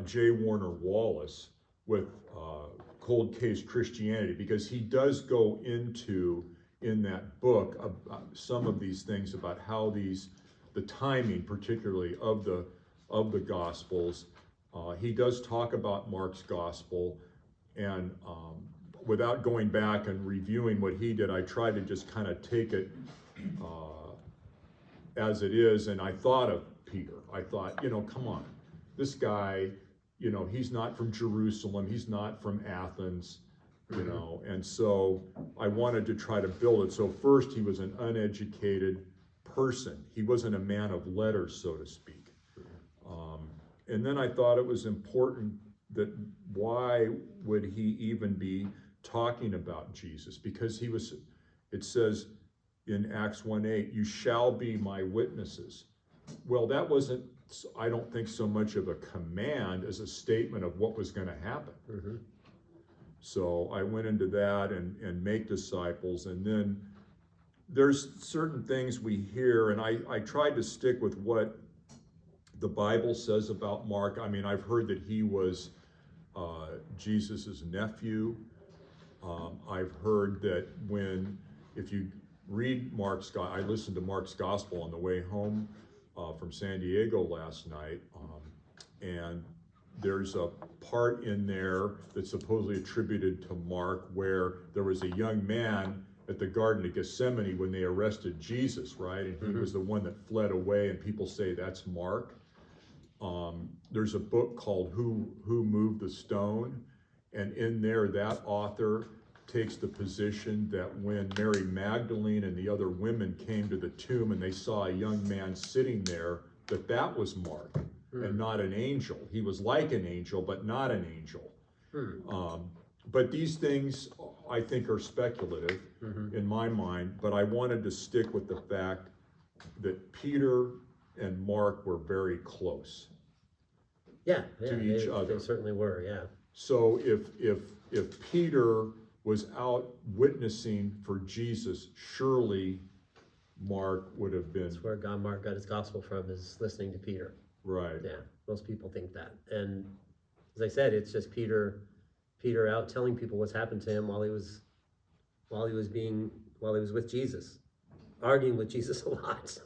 J. Warner Wallace with Cold Case Christianity, because he does go into, in that book, some of these things about how the timing particularly of the Gospels. He does talk about Mark's Gospel, and without going back and reviewing what he did, I tried to just kind of take it as it is, and I thought of Peter. I thought, come on, this guy, he's not from Jerusalem, he's not from Athens, and so I wanted to try to build it. So first, he was an uneducated person. He wasn't a man of letters, so to speak. And then I thought it was important that why would he even be talking about Jesus? Because it says in Acts 1:8, you shall be my witnesses. Well, that wasn't, I don't think, so much of a command as a statement of what was going to happen. Mm-hmm. So I went into that and make disciples, and then there's certain things we hear, and I tried to stick with what the Bible says about Mark. I mean, I've heard that he was Jesus's nephew. I've heard that if you read I listened to Mark's Gospel on the way home from San Diego last night, and there's a part in there that's supposedly attributed to Mark where there was a young man at the Garden of Gethsemane when they arrested Jesus, right? And he was the one that fled away, and people say that's Mark. There's a book called Who Moved the Stone, and in there that author takes the position that when Mary Magdalene and the other women came to the tomb and they saw a young man sitting there, that was Mark and not an angel. He was like an angel, but not an angel. But these things, I think, are speculative in my mind, but I wanted to stick with the fact that Peter and Mark were very close to each other. They certainly were, yeah. So if Peter was out witnessing for Jesus, surely Mark would have been. That's where Mark got his gospel from, is listening to Peter. Right. Yeah, most people think that. And as I said, it's just Peter out telling people what's happened to him while he was with Jesus, arguing with Jesus a lot.